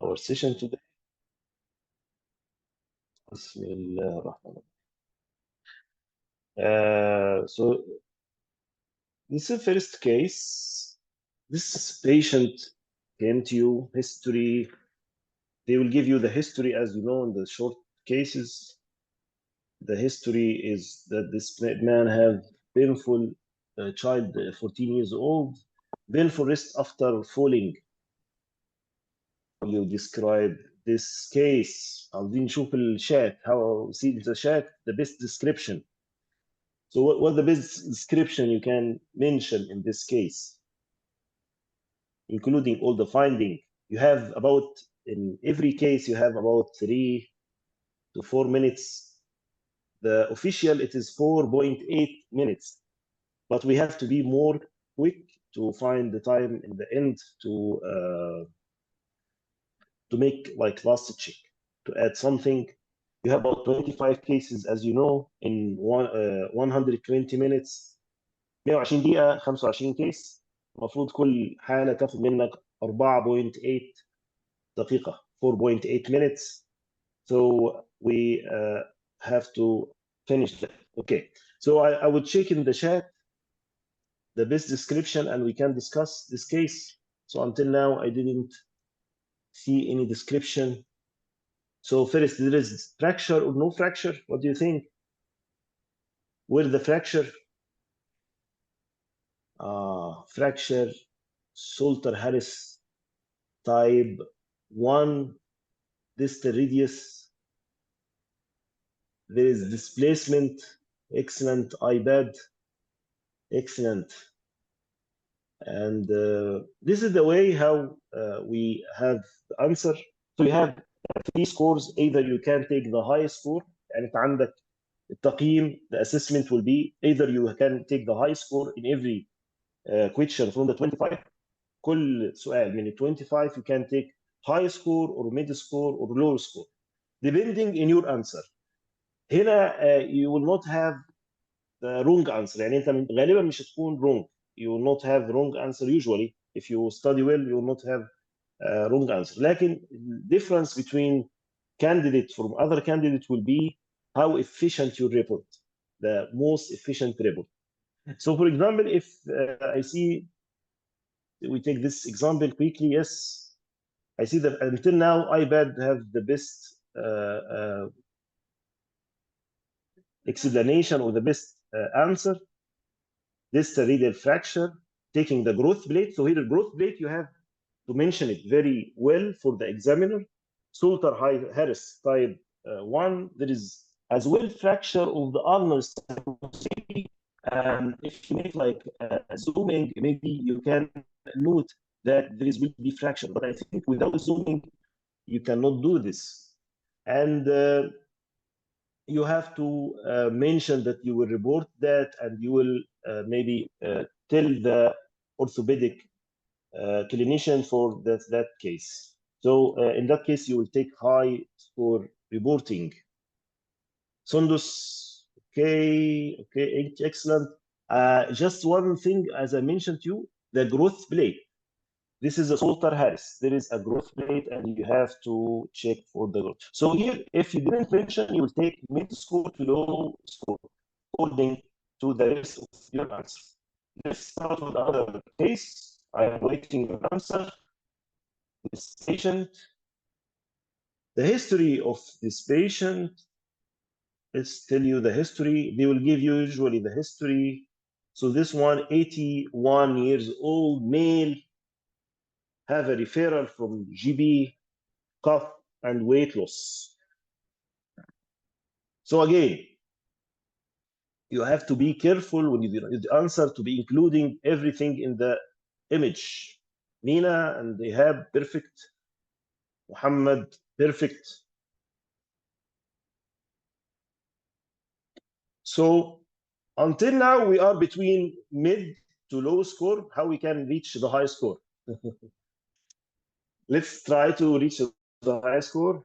Our session today. So this is the first case. This patient came to you, history. They will give you the history, as you know, in the short cases. The history is that this man have painful child, 14 years old, painful wrist after falling. You describe this case. عاوزين نشوف الشات. How see the chat, the best description. So what the best description you can mention in this case, including all the finding? You have about, in every case, you have about 3 to 4 minutes. The official, it is 4.8 minutes, but we have to be more quick to find the time in the end to make like last check, to add something. You have about 25 cases, as you know, in 120 minutes. 120 دقيقة 25 كيس. المفروض كل حالة تاخد منك 4.8 دقيقة 4.8 minutes. So we have to finish that. Okay. So I would check in the chat the best description and we can discuss this case. So until now, I didn't see any description. So first, there is fracture or no fracture. What do you think? Where the fracture? Fracture, Salter-Harris type 1, distal radius. There is displacement. Excellent. iPad. Excellent. And this is the way how we have the answer. So you have 3 scores. Either you can take the highest score, يعني انت عندك التقييم, the assessment will be either you can take the high score in every question from the 25. كل سؤال من 25 you can take high score or mid score or low score depending in your answer. هنا you will not have the wrong answer. يعني انت غالبا مش هتكون wrong. You will not have wrong answer usually. If you study well, you will not have wrong answer. لكن the difference between candidate from other candidate will be how efficient your report, the most efficient report. So for example, if I see, we take this example quickly. Yes, I see that until now, iPad have the best explanation or the best answer. This radial fracture, taking the growth plate. So here, the growth plate, you have to mention it very well for the examiner. Salter-Harris type 1, there is as well fracture of the ulnar sternum. If you make like zooming, maybe you can note that there will be fracture, but I think without zooming, you cannot do this. And you have to mention that you will report that, and you will maybe tell the orthopedic clinician for that case. So in that case, you will take high score reporting. Sundus, okay, excellent. Just one thing, as I mentioned to you, the growth plate. This is a Salter-Harris. There is a growth plate, and you have to check for the growth. So here, if you didn't mention, you will take mid score to low score according to the rest of your answer. Let's start with the other case. I am waiting your answer. This patient, the history of this patient. Let's tell you the history. They will give you usually the history. So this one, 81 years old, male, have a referral from GB, cough, and weight loss. So again, you have to be careful when you do the answer to be including everything in the image. Nina and Ihab, perfect. Muhammad, perfect. So until now, we are between mid to low score. How we can reach the high score? Let's try to reach the high score.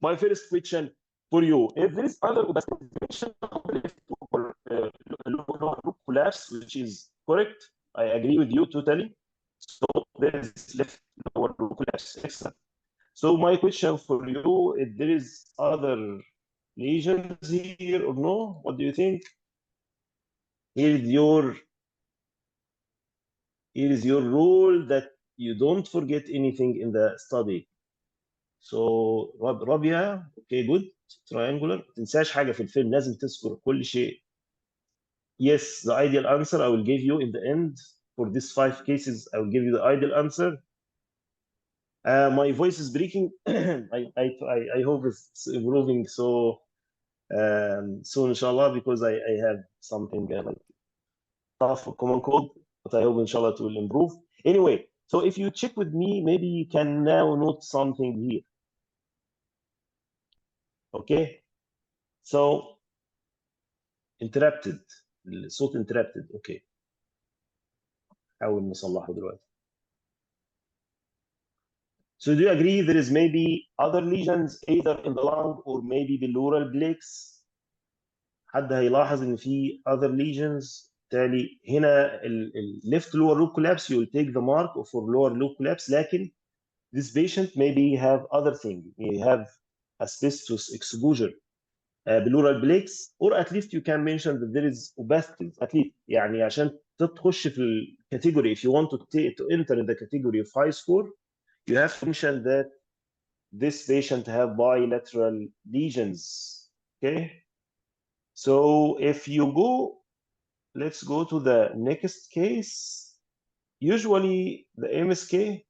My first question, for you, if there is other obstruction of the left or lower loop collapse, which is correct, I agree with you totally. So there is left lower loop collapse. Excellent. So my question for you, if there is other lesions here or no? What do you think? Here is your rule that you don't forget anything in the study. So رابعة okay good triangular ما تنساش حاجة في الفيلم لازم تذكر كل شيء. Yes, the ideal answer I will give you in the end for these 5 cases. I will give you the ideal answer. My voice is breaking. I hope it's improving so soon, inshallah, because I have something like tough common cold, but I hope inshallah it will improve. Anyway, so if you check with me, maybe you can now note something here. Okay, so interrupted, الصوت interrupted. Okay, حاول نصلحه دلوقتي. So do you agree there is maybe other lesions either in the lung or maybe pleural plex? حد هيلاحظ ان في other lesions. بالتالي هنا left lower loop collapse you will take the mark for lower loop collapse, لكن this patient maybe have other thing, may have asbestos exposure, pleural plex, or at least you can mention that there is opacity at least, يعني عشان تخش في الكاتيجوري. If you want to enter in the category of high score, you have to mention that this patient have bilateral lesions. Okay, so if you go, let's go to the next case. Usually the MSK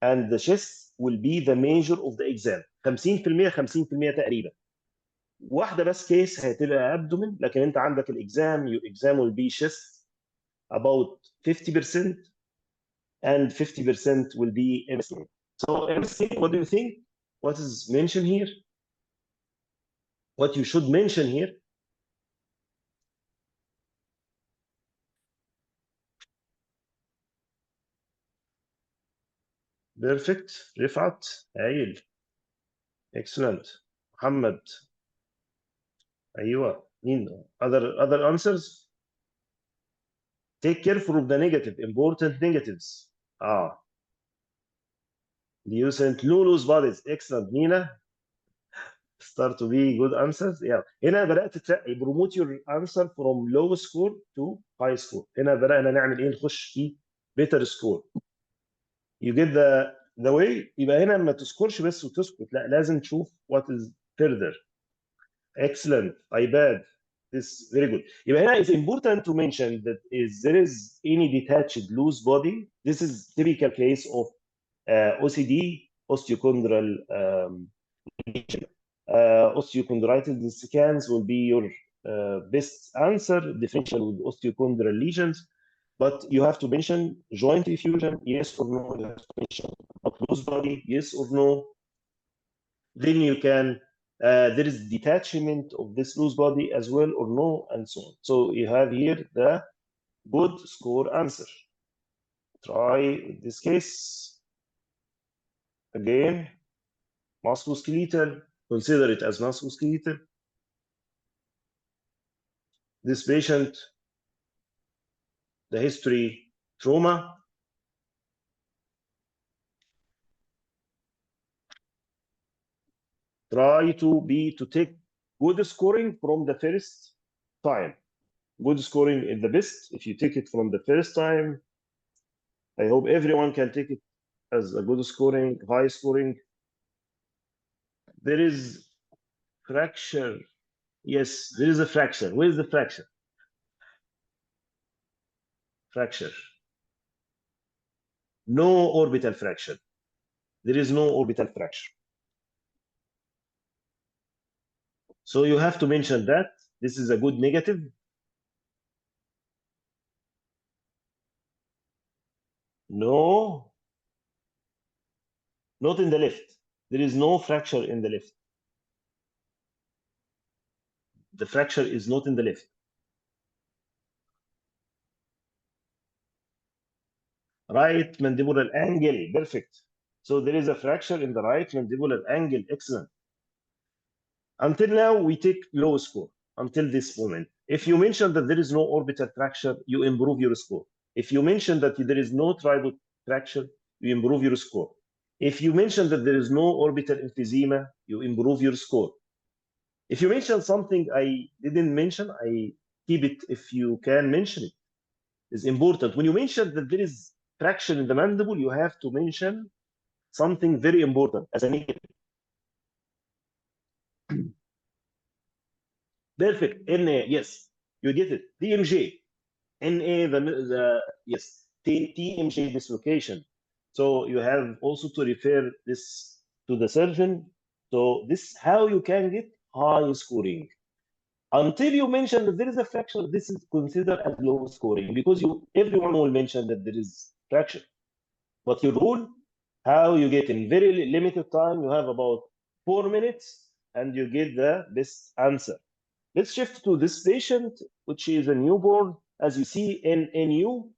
and the chest will be the major of the exam. 50% 50% تقريبا. واحده بس كيس هتبقى abdomen، لكن انت عندك الاكزام your exam will be chest about 50% and 50% will be MSK. So MSK, what do you think? What is mentioned here? What you should mention here? Perfect. رفعت هايل. Excellent. محمد. ايوه مين other answers. Take care of the negative, important negatives. Lucent Lulu's bodies. Excellent. Nina. Start to be good answers. Yeah. هنا بدأت تترقي promote your answer from low score to high score. هنا بدأنا نعمل ايه؟ نخش في better score. You get the way. يبقى هنا ما تسكرش بس وتسكت، لا لازم تشوف what is further. Excellent. IBAD. This very good. يبقى هنا it's important to mention that is there is any detached loose body. This is typical case of OCD, osteochondral lesion. Osteochondritis, the scans will be your best answer, differential with osteochondral lesions. But you have to mention joint effusion, yes or no. You have to mention loose body, yes or no. Then you can there is detachment of this loose body as well or no, and so on. So you have here the good score answer. Try this case again. Musculoskeletal, consider it as musculoskeletal. This patient, the history, trauma. Try to take good scoring from the first time. Good scoring is the best. If you take it from the first time, I hope everyone can take it as a good scoring, high scoring. There is fracture. Yes, there is a fracture. Where is the fracture? Fracture. No orbital fracture. There is no orbital fracture. So you have to mention that. This is a good negative. No, not in the left. There is no fracture in the left. The fracture is not in the left. Right mandibular angle, perfect. So there is a fracture in the right mandibular angle, excellent. Until now, we take low score until this moment. If you mention that there is no orbital fracture, you improve your score. If you mention that there is no tribal fracture, you improve your score. If you mention that there is no orbital emphysema, you improve your score. If you mention something I didn't mention, I keep it if you can mention it. It's important. When you mention that there is traction in the mandible, you have to mention something very important as a negative. Perfect. NA, yes, you get it. DMJ. NA, yes, TMJ dislocation. So you have also to refer this to the surgeon. So this how you can get high scoring. Until you mention that there is a fracture, this is considered as low scoring because everyone will mention that there is fracture. But your rule, how you get in very limited time, you have about 4 minutes and you get the best answer. Let's shift to this patient, which is a newborn. As you see in NU,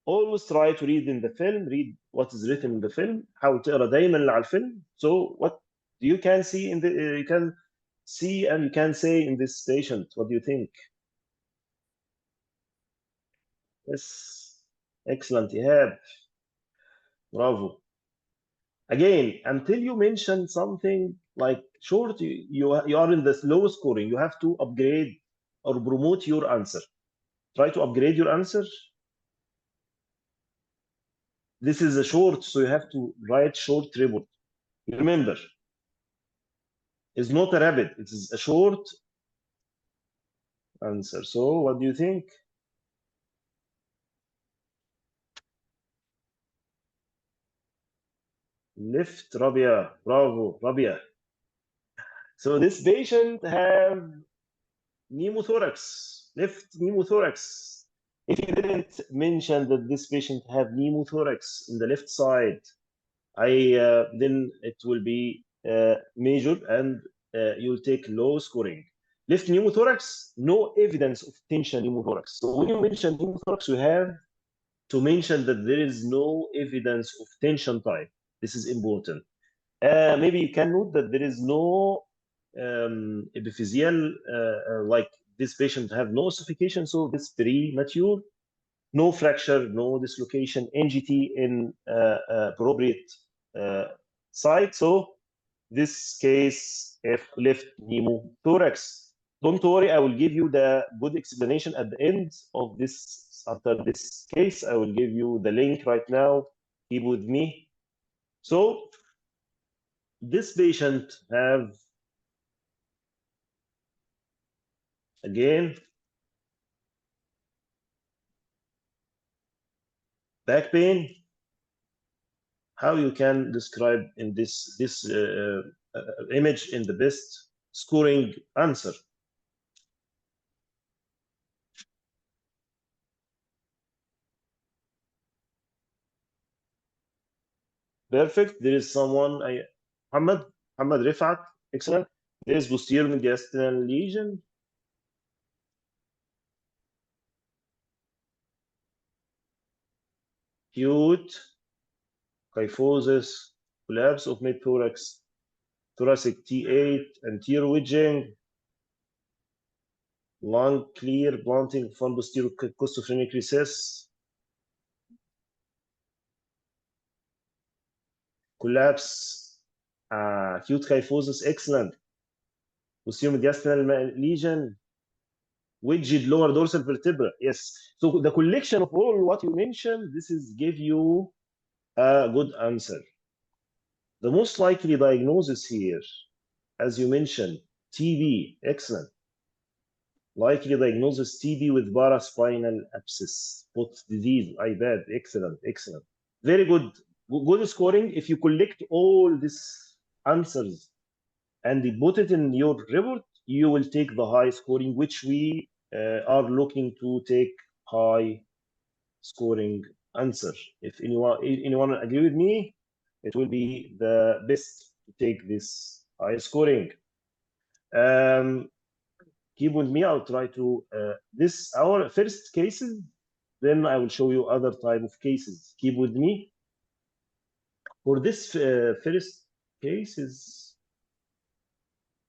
always try to read in the film, read what is written in the film. حاول تقرا دايما اللي على الفيلم. So what you can see in the you can see and you can say in this patient. What do you think? Yes, excellent, Ihab. Bravo. Again, until you mention something like short, you are in the low scoring. You have to upgrade or promote your answer. Try to upgrade your answer. This is a short, so you have to write short report. Remember, it's not a rapid, it is a short answer. So what do you think? Left, Rabia, bravo, Rabia. So this patient have pneumothorax, left pneumothorax. If you didn't mention that this patient have pneumothorax in the left side, then it will be measured and you'll take low scoring. Left pneumothorax, no evidence of tension pneumothorax. So when you mention pneumothorax, you have to mention that there is no evidence of tension type. This is important. Maybe you can note that there is no epiphyseal, like this patient have no ossification, so this premature, no fracture, no dislocation, NGT in appropriate site. So this case, F left pneumothorax. Don't worry, I will give you the good explanation at the end of this. After this case, I will give you the link right now. Keep with me. So this patient have, again, back pain. How you can describe in this image in the best scoring answer? Perfect. There is someone, Muhammad Rifat, excellent. There is posterior mediastinal lesion. Acute kyphosis, collapse of mid-thorax, thoracic T8, anterior wedging, lung clear, blunting from posterior costophrenic recess, collapse, acute kyphosis, excellent. Posterior mediastinal lesion, wedged lower dorsal vertebra, yes. So the collection of all what you mentioned, this is give you a good answer. The most likely diagnosis here, as you mentioned, TB, excellent. Likely diagnosis TB with paraspinal abscess, both disease, IBAD, excellent, excellent. Very good, good scoring. If you collect all these answers and put it in your report, you will take the high scoring, which we are looking to take high scoring answer. If anyone agree with me, it will be the best to take this high scoring. Keep with me. I'll try to this our first cases. Then I will show you other type of cases. Keep with me. For this first cases,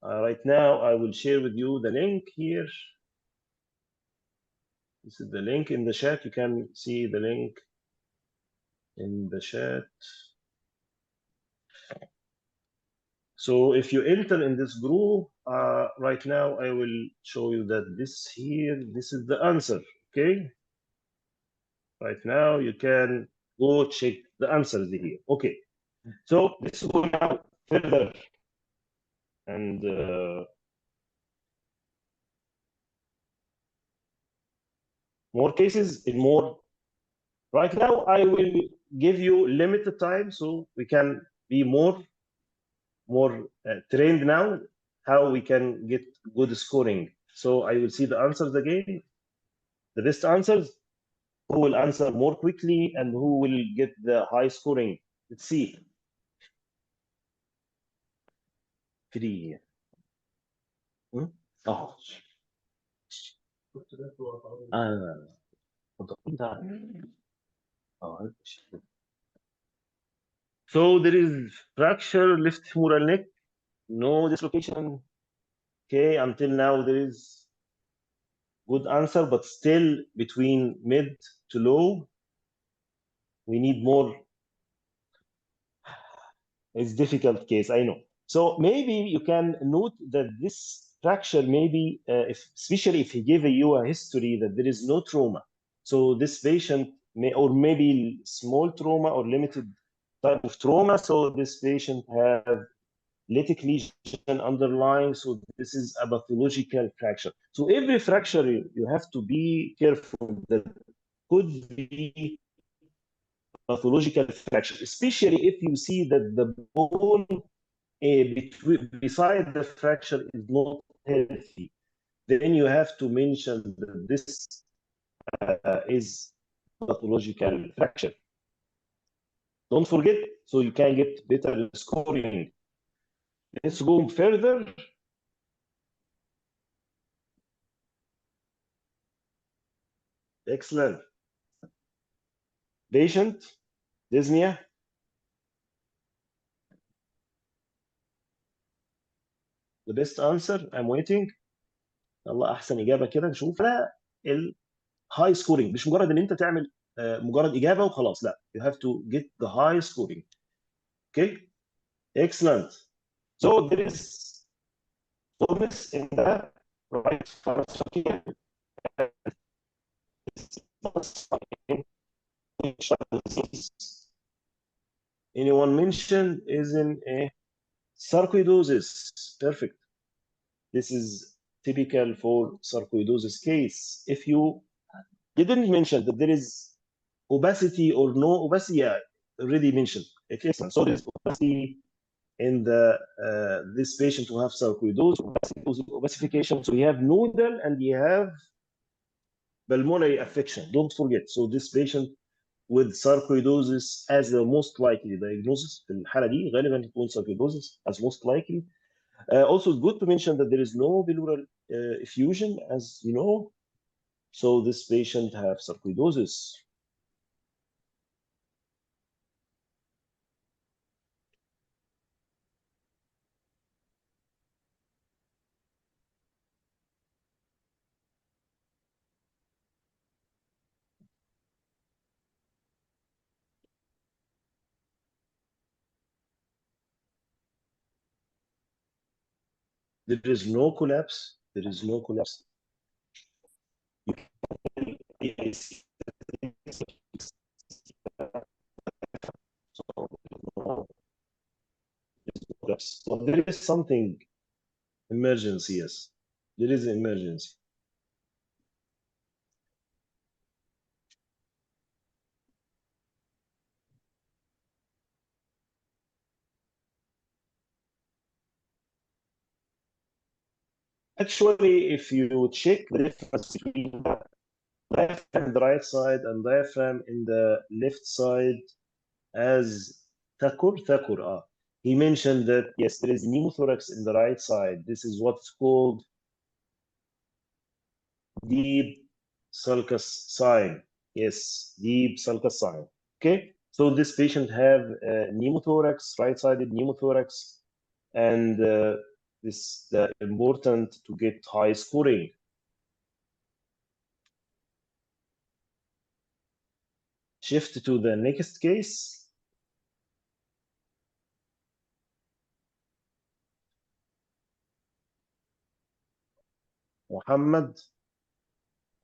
Right now, I will share with you the link here. This is the link in the chat. You can see the link in the chat. So if you enter in this group, right now, I will show you that this here, this is the answer, okay? Right now, you can go check the answers here. Okay, so let's go now further. And more cases in more. Right now, I will give you limited time so we can be more trained now how we can get good scoring. So I will see the answers again, the best answers, who will answer more quickly and who will get the high scoring. Let's see. 3. Oh. So there is fracture left femoral neck, no dislocation. Okay, until now there is good answer, but still between mid to low. We need more. It's difficult case, I know. So maybe you can note that this fracture, maybe especially if he gave you a history that there is no trauma. So this patient may, or maybe small trauma or limited type of trauma. So this patient have lytic lesion underlying. So this is a pathological fracture. So every fracture you have to be careful that could be pathological fracture, especially if you see that the bone beside the fracture is not healthy. Then you have to mention that this is pathological fracture. Don't forget, so you can get better scoring. Let's go further. Excellent. Patient, dyspnea. The best answer, I'm waiting. الله احسن اجابه كده نشوف الهاي سكورينج، مش مجرد ان انت تعمل مجرد اجابه وخلاص، لا، you have to get the high scoring. Okay, excellent. So there is fullness in the right FRCR. Anyone mentioned is in a sarcoidosis. Perfect. This is typical for sarcoidosis case. If you didn't mention that there is obesity or no obesity, yeah, already mentioned. Excellent. So there's obesity in the this patient who have sarcoidosis, obesification. So you have nodal and you have pulmonary affection. Don't forget. So this patient with sarcoidosis as the most likely diagnosis في الحالة دي غالبا تكون sarcoidosis as most likely. Also, it's good to mention that there is no pleural effusion, as you know. So this patient have sarcoidosis. There is no collapse. There is no collapse. So there is something emergency, yes. There is an emergency. Actually, if you check the difference between the diaphragm in the right side and diaphragm in the left side, as Thakur, he mentioned that, yes, there is pneumothorax in the right side. This is what's called deep sulcus sign. Yes, deep sulcus sign. Okay, so this patient have pneumothorax, right-sided pneumothorax, and This is important to get high scoring. Shift to the next case. Muhammad,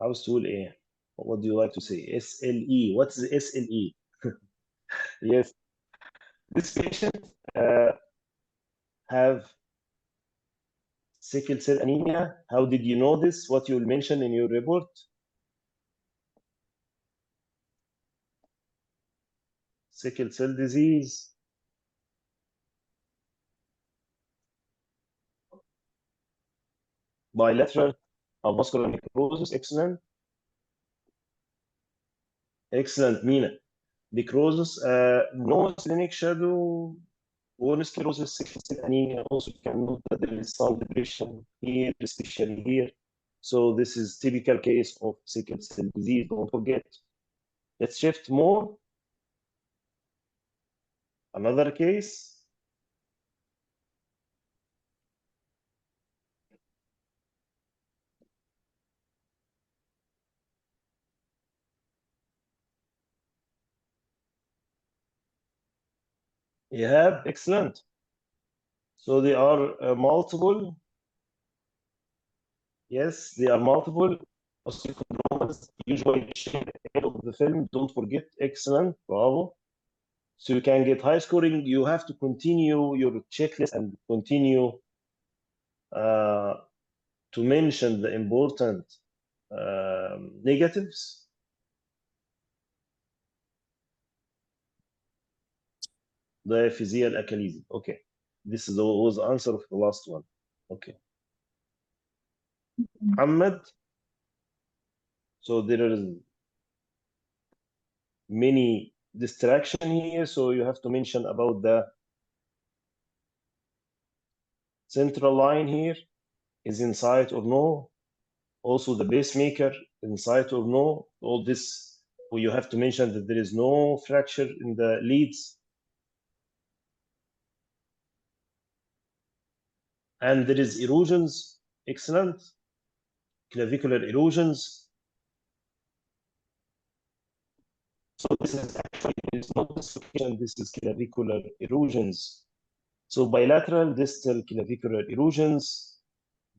عاوز تقول ايه? What do you like to say? SLE. What's the SLE? Yes, this patient have sickle cell anemia. How did you know this? What you will mention in your report? Sickle cell disease. Bilateral muscular necrosis. Excellent. Excellent, Mina. Necrosis, no splenic shadow, bone sclerosis, sickle cell anemia. Also, you can note that there is some depression here, especially here. So this is typical case of sickle cell disease. Don't forget. Let's shift more. Another case. Yeah, excellent. So they are multiple. Yes, they are multiple osteochondromas, usually shown at the end of the film. Don't forget, excellent, bravo. So you can get high scoring. You have to continue your checklist and continue to mention the important negatives. Diaphyseal achalasia. Okay, this is was the answer of the last one. Okay, Muhammad. So there is many distraction here, so you have to mention about the central line here is inside or no. Also the pacemaker inside or no. All this, you have to mention that there is no fracture in the leads. And there is erosions, excellent. Clavicular erosions. So this is actually, there is no dislocation, this is clavicular erosions. So bilateral distal clavicular erosions.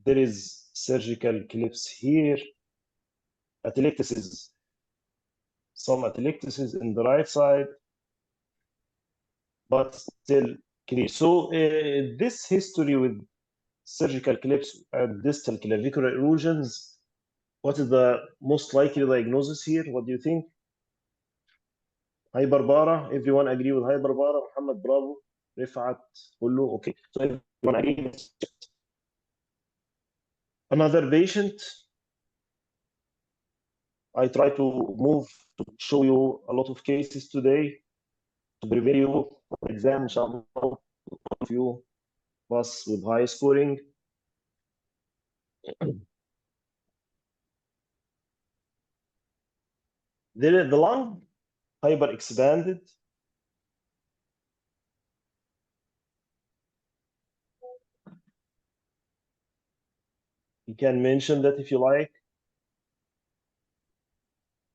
There is surgical clips here. Atelectasis, some atelectasis in the right side, but still clear. So this history with surgical clips and distal clavicular erosions, what is the most likely diagnosis here? What do you think? Hyperbara, everyone agree with hyperbara? Muhammad, bravo. Rifat, Kullu, okay. So everyone agree. Another patient. I try to move to show you a lot of cases today to prepare you for exam, inshallah. All of you pass with high scoring. The lung hyper expanded. You can mention that if you like.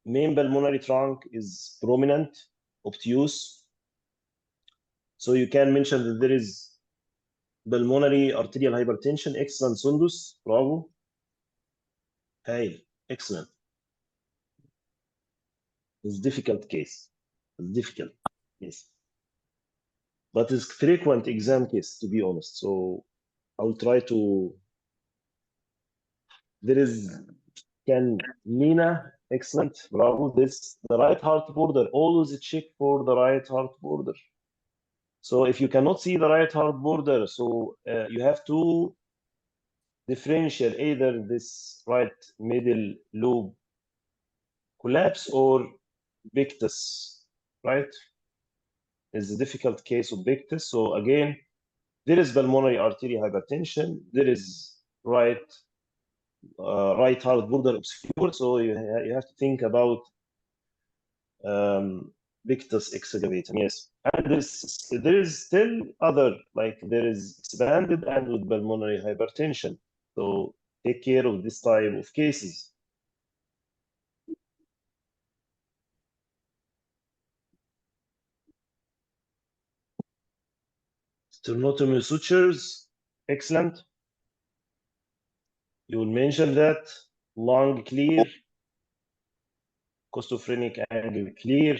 Main pulmonary trunk is prominent, obtuse. So you can mention that there is pulmonary arterial hypertension. Excellent, Sundus. Bravo. Hey, excellent. It's a difficult case. It's difficult. Yes. But it's frequent exam case, to be honest. So I'll try to. There is Nina, excellent, bravo. This the right heart border. Always check for the right heart border. So if you cannot see the right heart border, so you have to differentiate either this right middle lobe collapse or pictus, right? It's a difficult case of pictus. So again, there is pulmonary arterial hypertension. There is right heart border obscure. So you have to think about pectus excavatum, yes. And there is still other, like there is expanded and with pulmonary hypertension. So take care of this type of cases. Sternotomy sutures, excellent. You will mention that. Lung clear. Costophrenic angle clear.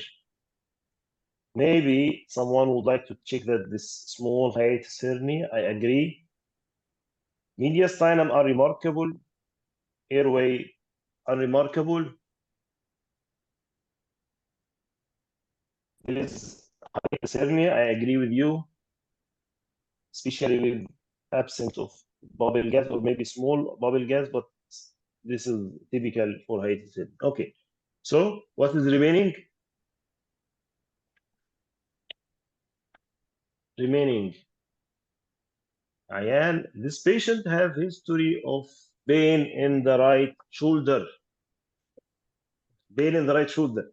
Maybe someone would like to check that this small hiatus hernia. I agree. Mediastinum unremarkable. Airway unremarkable. There is hiatus hernia. I agree with you, especially with absence of bubble gas or maybe small bubble gas, but this is typical for hiatus hernia. Okay. So what is remaining? Remaining. Ayan, this patient have history of pain in the right shoulder. Pain in the right shoulder.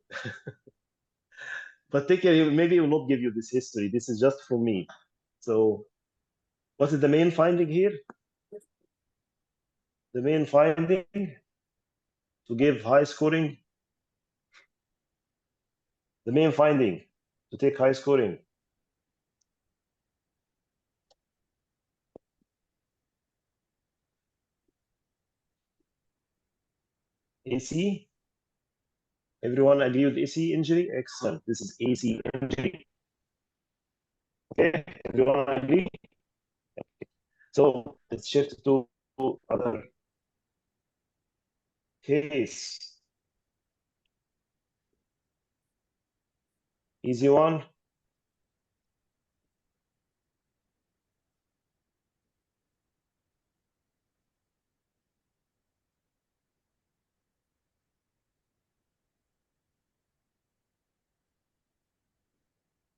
But take care, maybe he will not give you this history. This is just from me. So what is the main finding here? The main finding to give high scoring. The main finding to take high scoring. AC. Everyone agree with AC injury? Excellent. This is AC injury. Okay, everyone agree? So let's shift to other case. Easy one.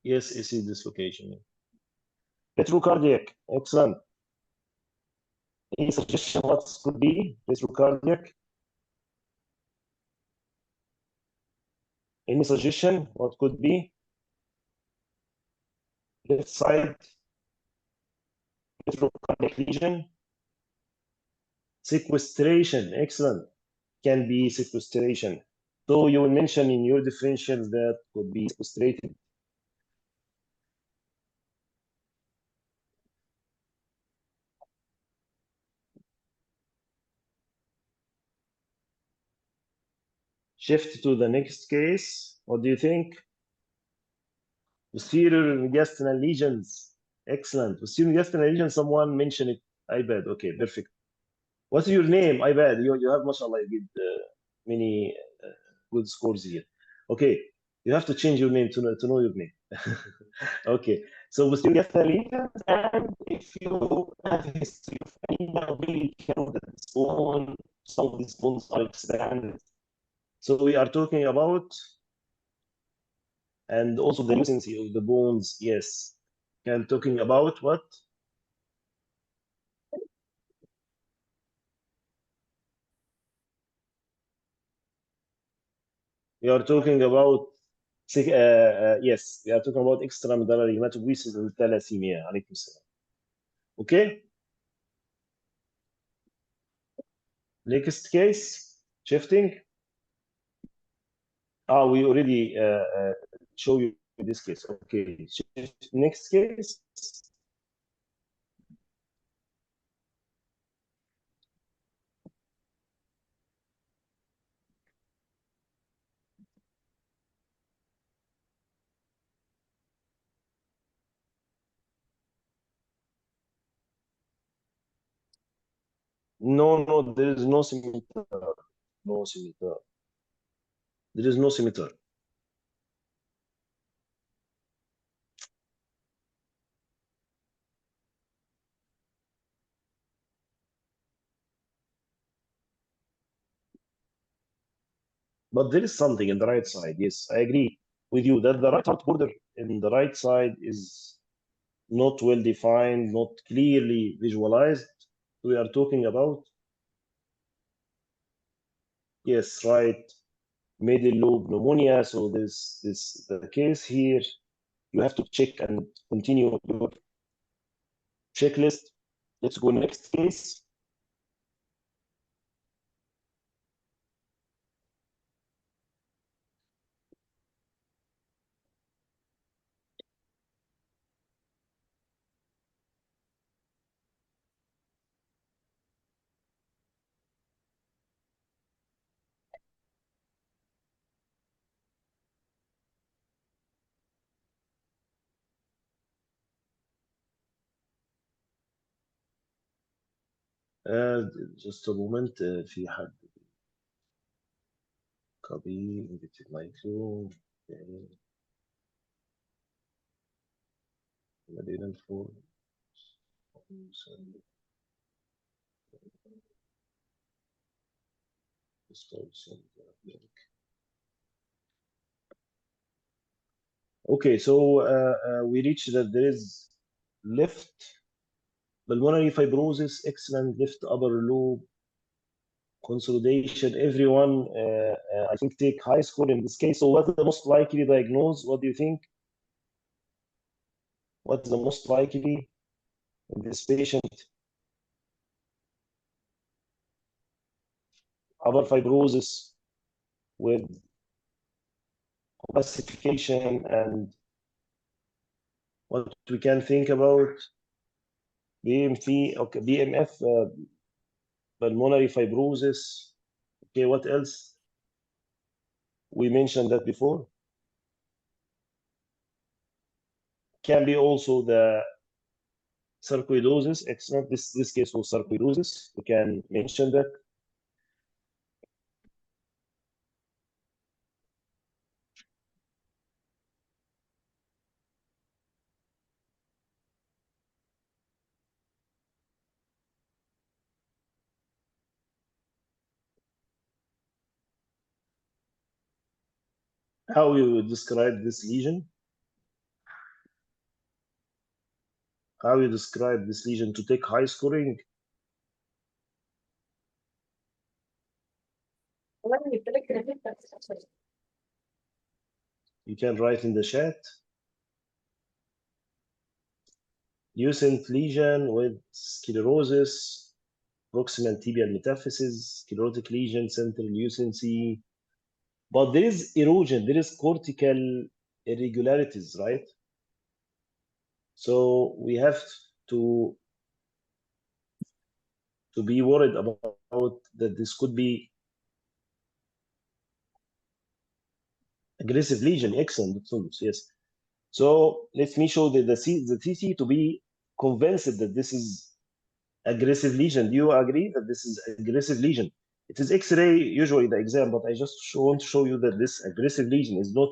Yes, AC dislocation. Retrocardiac, excellent. Any suggestion what could be retrocardiac? Any suggestion what could be? Left side retrocardiac lesion. Sequestration, excellent. Can be sequestration. So you will mention in your differentials that could be sequestrated. Shift to the next case. What do you think? Posterior mediastinal lesions. Excellent. Posterior mediastinal lesions, someone mentioned it. IBAD. Okay, perfect. What's your name? IBAD. You have, mashallah, you did many good scores here. Okay, you have to change your name to know your name. Okay, so posterior mediastinal lesions, and if you have a history of anemia, really count that this bone, some of these bones are expanded. So we are talking about, and also the lucency of the bones, yes. I'm talking about what? We are talking about, yes, we are talking about extramedullary hematopoiesis and thalassemia. عليكم السلام. Okay? Next case, shifting. We already show you this case. Okay, next case. No, there is no scimitar. No scimitar. There is no scimitar. But there is something in the right side. Yes, I agree with you that the right heart border in the right side is not well defined, not clearly visualized. We are talking about, yes, right middle lobe pneumonia. So this the case here. You have to check and continue your checklist. Let's go next case. Just a moment. في حد copy edited micro. Okay, so we reached that there is left pulmonary fibrosis, excellent left upper lobe consolidation. Everyone, I think, take high score in this case. So what's the most likely diagnosis? What do you think? What's the most likely in this patient? Upper fibrosis with opacification, and what we can think about BMF, okay, BMF, pulmonary fibrosis. Okay, what else? We mentioned that before. Can be also the sarcoidosis. Excellent. This case was sarcoidosis. We can mention that. How you describe this lesion? How you describe this lesion to take high scoring? You can write in the chat. Lucent lesion with sclerosis, proximal tibial metaphysis, sclerotic lesion, central lucency. But there is erosion, there is cortical irregularities, right? So we have to be worried about that this could be aggressive lesion. Excellent, yes. So let me show the CT to be convinced that this is aggressive lesion. Do you agree that this is aggressive lesion? It is X-ray usually the exam, but I just want to show you that this aggressive lesion is not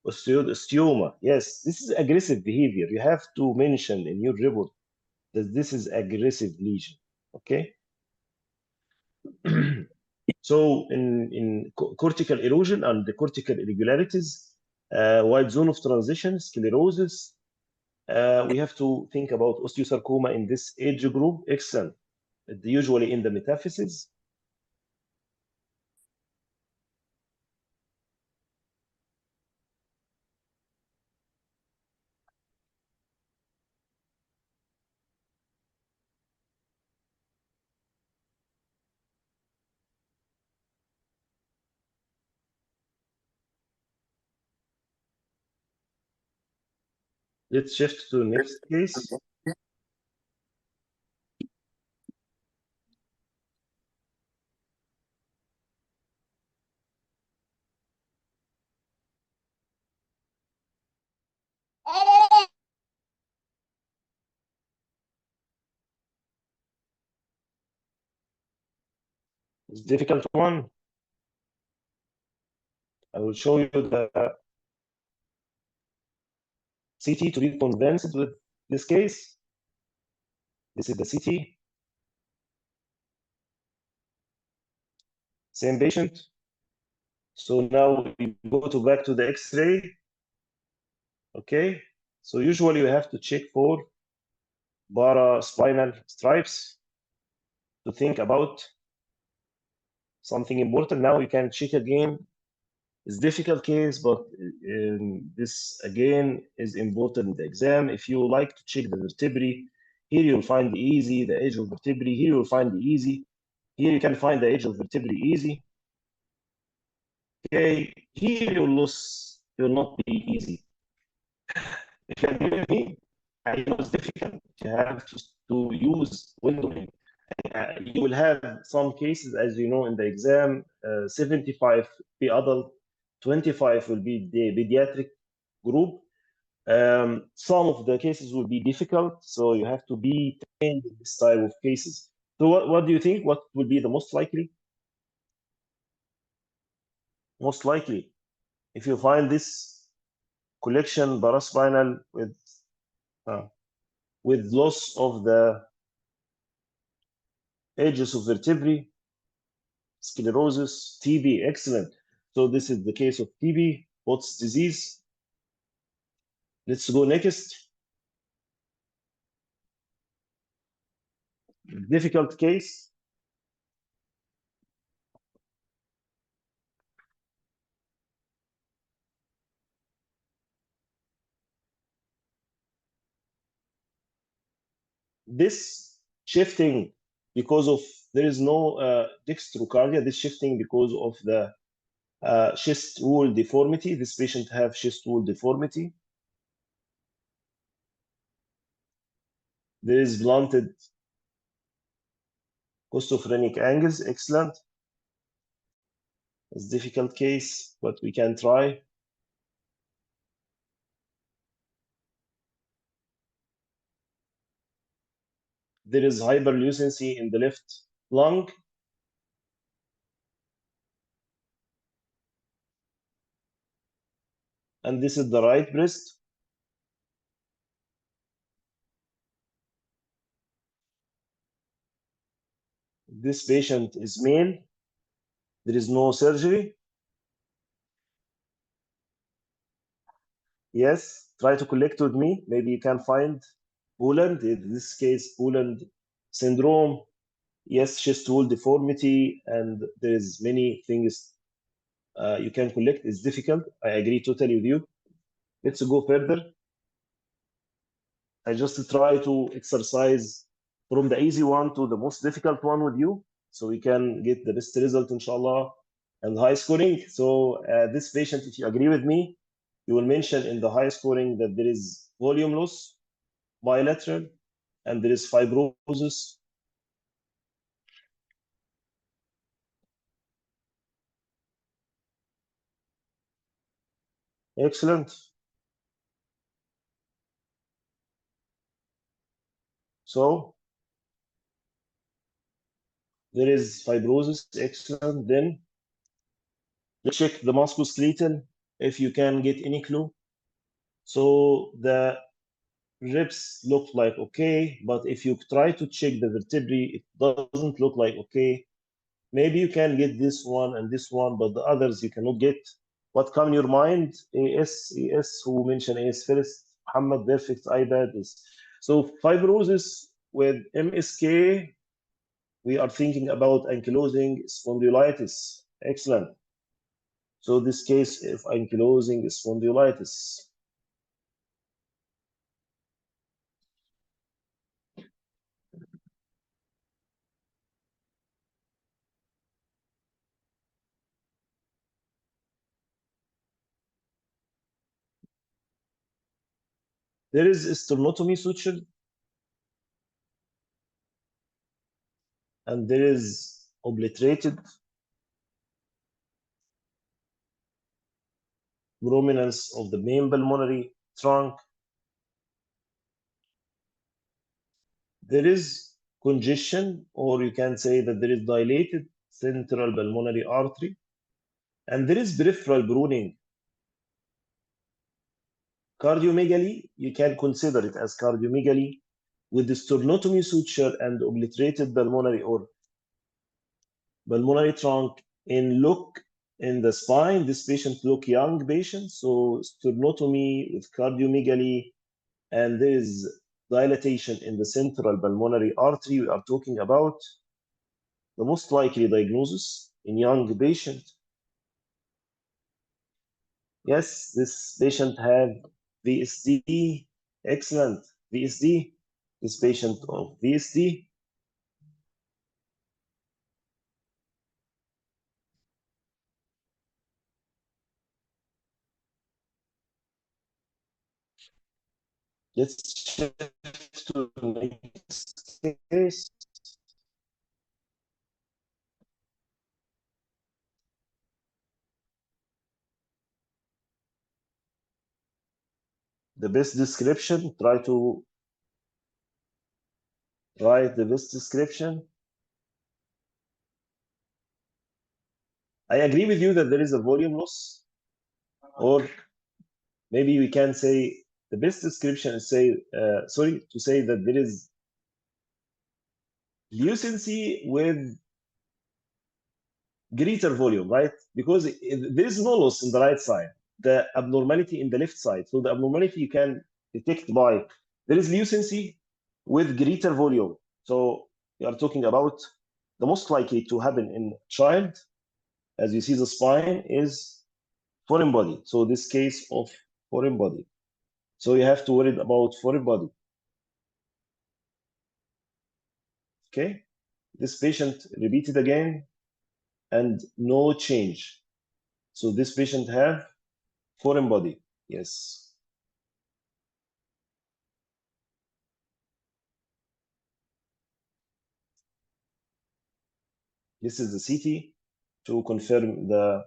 osteoma. Yes, this is aggressive behavior. You have to mention in your report that this is aggressive lesion. Okay. So in cortical erosion and the cortical irregularities, wide zone of transition, sclerosis, we have to think about osteosarcoma in this age group. Excellent. Usually in the metaphysis. Let's shift to the next case. It's a difficult one. I will show you the CT to be convinced with this case. This is the CT. Same patient. So now we go back to the X-ray. Okay. So usually you have to check for paraspinal stripes to think about something important. Now you can check again It's difficult case, but this again is important in the exam. If you like to check the vertebrae, here you'll find the easy, the edge of vertebrae. Here you'll find the easy. Here you can find the edge of vertebrae easy. Okay, here your loss will not be easy. If you agree with me, I know it's difficult. You have to use windowing. You will have some cases, as you know, in the exam, 75 be adult, 25 will be the pediatric group. Some of the cases will be difficult, so you have to be trained in this type of cases. So what do you think? What will be the most likely? Most likely, if you find this collection paraspinal with loss of the edges of vertebrae, sclerosis, TB, excellent. So this is the case of TB, Pott's disease. Let's go next. Difficult case. This shifting because of there is no dextrocardia. This shifting because of the chest wall deformity. This patient have chest wall deformity. There is blunted costophrenic angles. Excellent. It's a difficult case, but we can try. There is hyperlucency in the left lung. And this is the right breast. This patient is male. There is no surgery. Yes, try to collect with me. Maybe you can find Poland. In this case, Poland syndrome. Yes, chest wall deformity, and there is many things you can collect. It's difficult. I agree totally with you. Let's go further. I just try to exercise from the easy one to the most difficult one with you, so we can get the best result, inshallah, and high scoring. So this patient, if you agree with me, you will mention in the high scoring that there is volume loss, bilateral, and there is fibrosis. Excellent. So there is fibrosis. Excellent. Then let's check the musculoskeletal if you can get any clue. So the ribs look like okay, but if you try to check the vertebrae, it doesn't look like okay. Maybe you can get this one and this one, but the others you cannot get. What come in your mind? AS, who mentioned AS first? Muhammad, perfect, iPad is. So fibrosis with MSK, we are thinking about ankylosing spondylitis. Excellent. So this case of ankylosing spondylitis. There is sternotomy suture, and there is obliterated prominence of the main pulmonary trunk. There is congestion, or you can say that there is dilated central pulmonary artery, and there is peripheral pruning. Cardiomegaly, you can consider it as cardiomegaly with the sternotomy suture and obliterated pulmonary or pulmonary trunk. In look in the spine, this patient look young patient, so sternotomy with cardiomegaly, and there is dilatation in the central pulmonary artery. We are talking about the most likely diagnosis in young patient. Yes, this patient had VSD. Excellent. VSD. This patient of VSD. Let's shift to the next case. The best description, try to write the best description. I agree with you that there is a volume loss, or maybe we can say the best description is to say that there is lucency with greater volume, right? Because there is no loss in the right side, the abnormality in the left side. So the abnormality you can detect by there is lucency with greater volume. So we are talking about the most likely to happen in child, as you see the spine, is foreign body. So this case of foreign body. So you have to worry about foreign body. Okay, this patient repeated again and no change. So this patient have foreign body. Yes. This is the CT to confirm the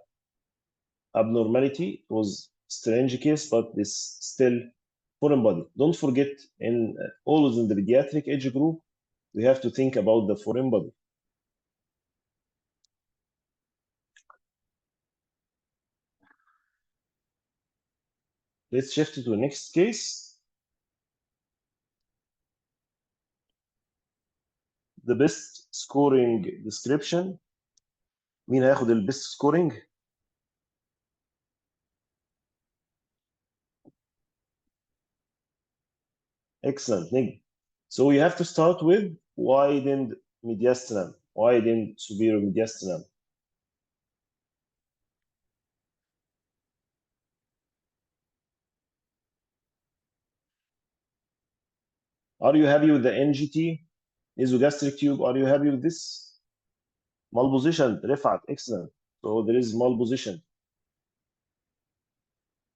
abnormality. It was strange case, but this still foreign body. Don't forget, in always in the pediatric age group, we have to think about the foreign body. Let's shift to the next case. The best scoring description. مين هياخد البيست سكورينج؟ Excellent, Nick. So we have to start with widened mediastinum, widened superior mediastinum. Are you happy with the NGT, nasogastric tube? Are you happy with this? Malposition, Rifat, excellent. So there is malposition.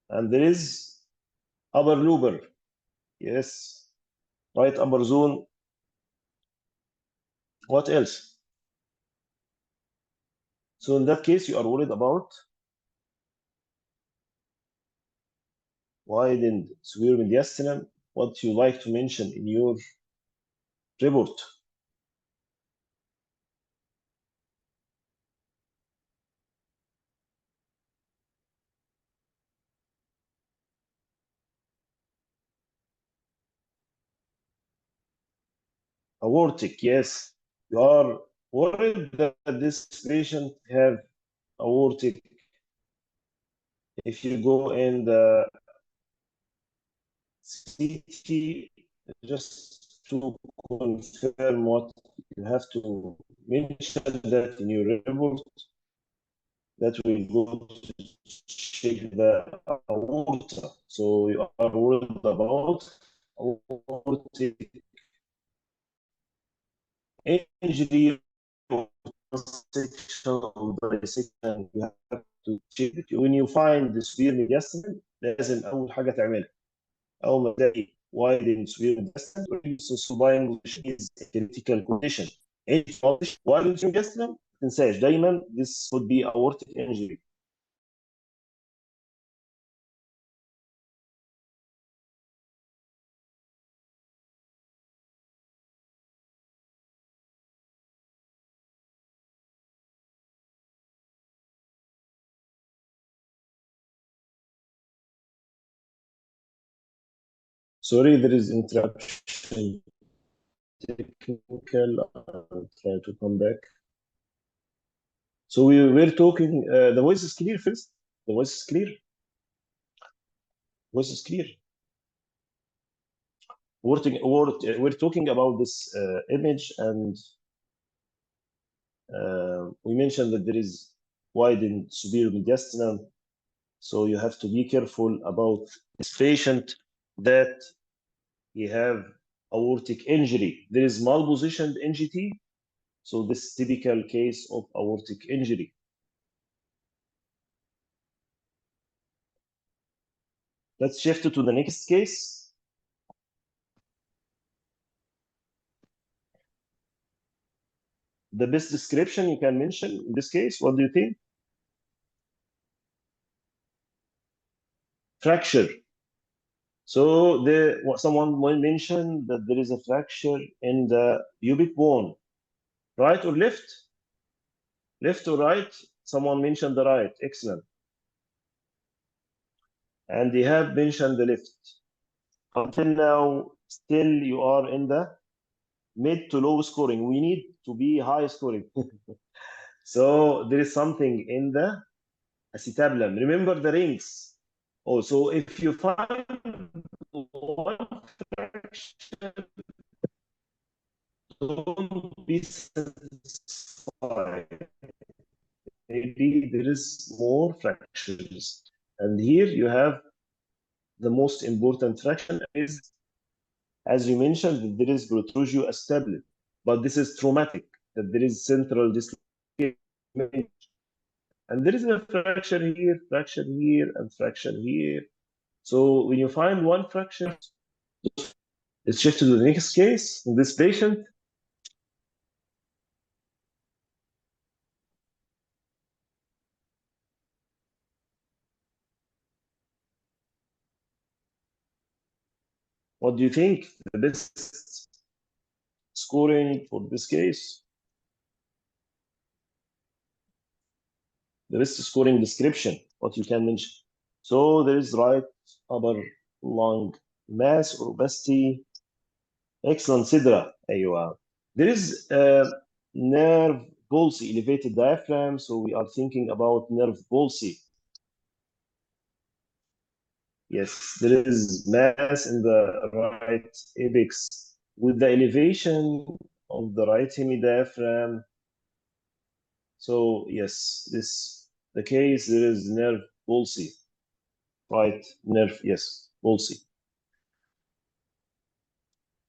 And there is upper lobar. Yes. Right upper zone. What else? So in that case, you are worried about widened superior mediastinum. What you like to mention in your report? Aortic, yes. You are worried that this patient have aortic. If you go in the CT, just to confirm what you have to mention that in your report, that will go to check the aorta. So you are worried about aortic injury or section of the dissection. You have to check it. When you find the severe mediastinum لازم أول حاجة تعملها أول ما تلاقي widen severe mediastinum supine is a critical condition. widen severe mediastinum ما تنساش دايما this would be aortic injury. Sorry, there is interruption. Technical. I'll try to come back. So we were talking. The voice is clear first. The voice is clear. Voice is clear. We're talking about this image, and we mentioned that there is widened superior mediastinum. So you have to be careful about this patient that he have aortic injury. There is malpositioned NGT, so this is typical case of aortic injury. Let's shift to the next case. The best description you can mention in this case, what do you think? Fracture. So someone mentioned that there is a fracture in the pubic bone, right or left? Left or right? Someone mentioned the right. Excellent. And they have mentioned the left. Until now, still you are in the mid to low scoring. We need to be high scoring. So there is something in the acetabulum. Remember the rings. Oh, so if you find one fraction, don't be satisfied. Maybe there is more fractures. And here you have the most important fraction is, as you mentioned, there is protrusio acetabulum, but this is traumatic, that there is central dislocation. And there is a fracture here, and fracture here. So when you find one fracture, let's shift to the next case. In this patient, what do you think the best scoring for this case? The best scoring description, what you can mention. So there is right upper lung mass or opacity. Excellent, Sidra. أيوة. There is nerve palsy, elevated diaphragm. So we are thinking about nerve palsy. Yes, there is mass in the right apex with the elevation of the right hemidiaphragm. So yes, the case there is nerve palsy, right nerve, yes, palsy.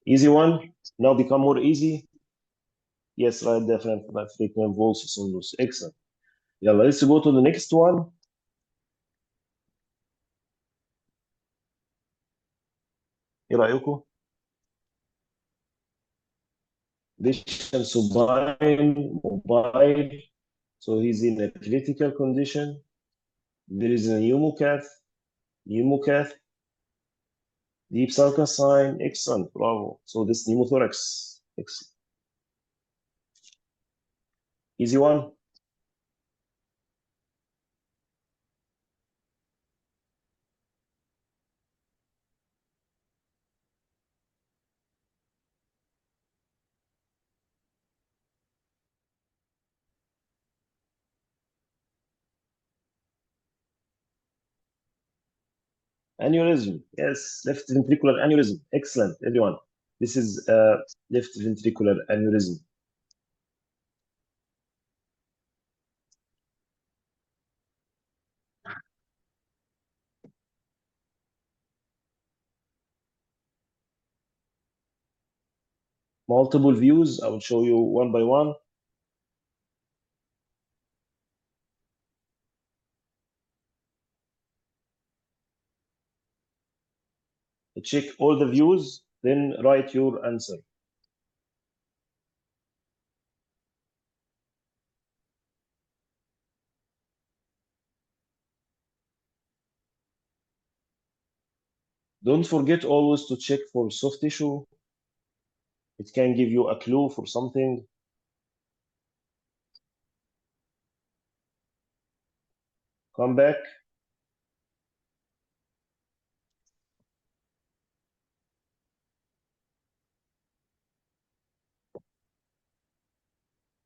Easy one. Now become more easy. Yes, right diaphragm frequent palsy sinus. Excellent. Yeah, let's go to the next one. ايه رايكم؟ Patient supine, mobile, so he's in a critical condition. There is a pneumocath, deep sulcus sign, excellent, bravo. So this pneumothorax, excellent. Easy one. Aneurysm, yes, left ventricular aneurysm, excellent, everyone. This is left ventricular aneurysm. Multiple views, I will show you one by one. Check all the views, then write your answer. Don't forget always to check for soft tissue. It can give you a clue for something. Come back.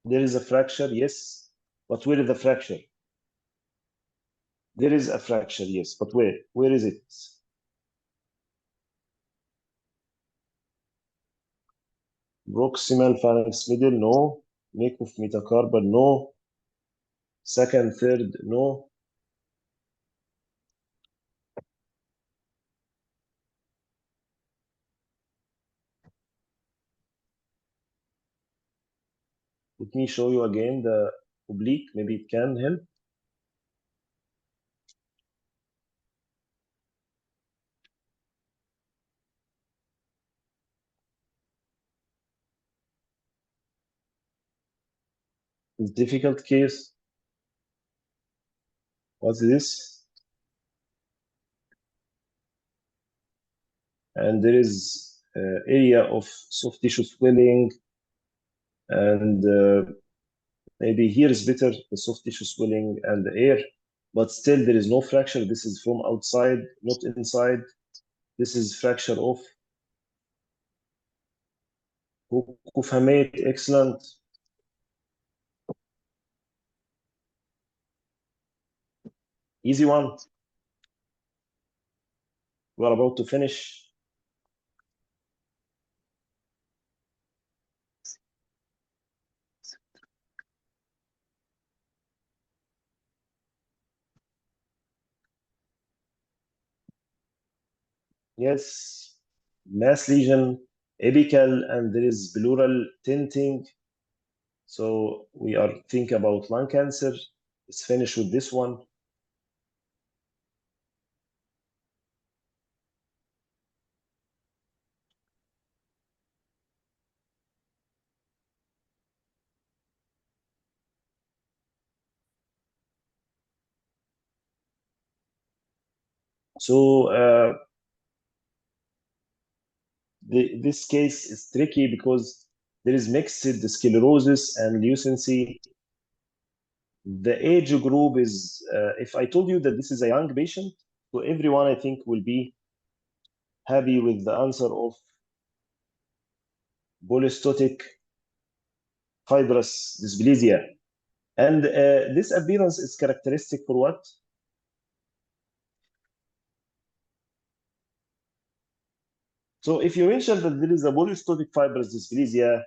There is a fracture, yes. But where is the fracture? There is a fracture, yes. But where? Where is it? Proximal phalanx middle, no. Neck of metacarpal, no. Second, third, no. Let me show you again the oblique. Maybe it can help. It's difficult case. What's this? And there is area of soft tissue swelling, and maybe here is better, the soft tissue swelling and the air, but still there is no fracture. This is from outside, not inside. This is fracture of Kufamate. Excellent. Easy one. We're about to finish. Yes, mass lesion, apical, and there is pleural tinting. So we are thinking about lung cancer. Let's finish with this one. So this case is tricky because there is mixed sclerosis and lucency. The age group is, if I told you that this is a young patient, so everyone I think will be happy with the answer of polystotic fibrous dysplasia. And this appearance is characteristic for what? So if you mention that there is a polystotic fibrous dysplasia,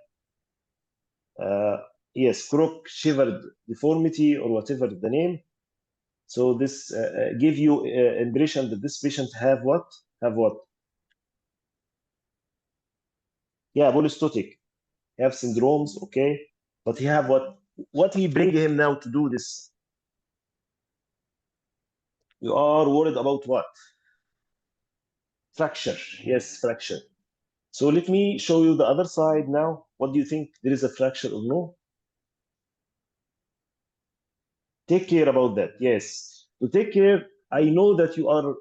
yes, crook shivered deformity or whatever the name. So this give you impression that this patient have what? Have what? Yeah, polystotic. Have syndromes, okay, but he have what? What he bring him now to do this? You are worried about what? Fracture. Yes, fracture. So let me show you the other side now. What do you think? There is a fracture or no? Take care about that. Yes. To take care, I know that you are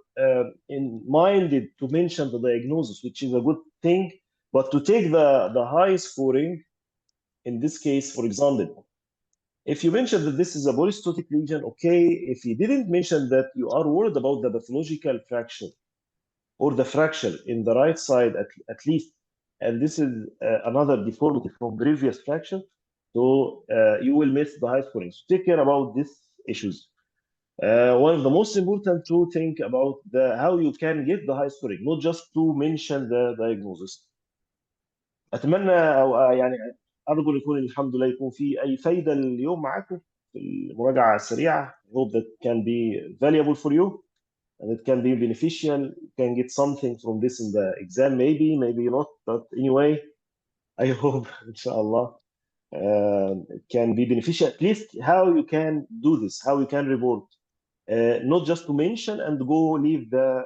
in minded to mention the diagnosis, which is a good thing, but to take the high scoring, in this case, for example, if you mention that this is a polystotic lesion, okay. If you didn't mention that you are worried about the pathological fracture or the fracture in the right side at least, and this is another deformity from previous fracture, so you will miss the high scoring. So take care about these issues. One of the most important to think about the how you can get the high scoring, not just to mention the diagnosis. اتمنى او يعني ارجو يكون الحمد لله يكون في اي فايده اليوم معاكم في المراجعه السريعه. I hope that can be valuable for you and it can be beneficial. You can get something from this in the exam, maybe not, but anyway, I hope inshallah it can be beneficial. At least how you can do this, how you can report, not just to mention and go leave the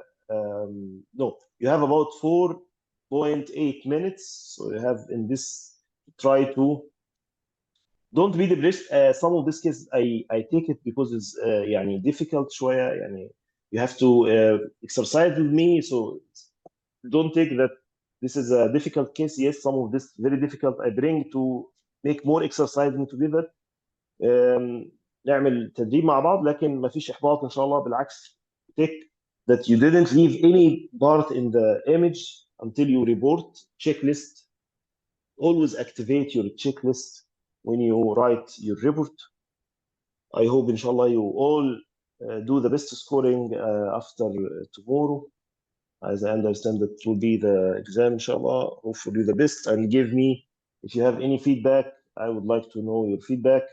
no. You have about 4.8 minutes, so you have in this try to don't be depressed. Some of this case I take it because it's يعني difficult شوية يعني you have to exercise with me, so don't take that this is a difficult case. Yes, some of this very difficult I bring to make more exercising together. نعمل تدريب مع بعض، لكن ما فيش احباط ان شاء الله، بالعكس. take that you didn't leave any part in the image until you report. Checklist, always activate your checklist when you write your report. I hope inshallah you all do the best scoring after tomorrow, as I understand that will be the exam inshallah. Hopefully the best, and give me if you have any feedback. I would like to know your feedback.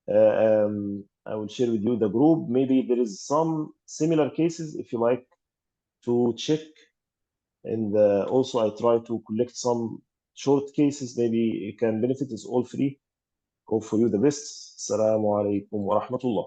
I will share with you the group. Maybe there is some similar cases if you like to check. And also I try to collect some short cases. Maybe you can benefit. It's all free. hope for you the best. Assalamu alaikum wa rahmatullah.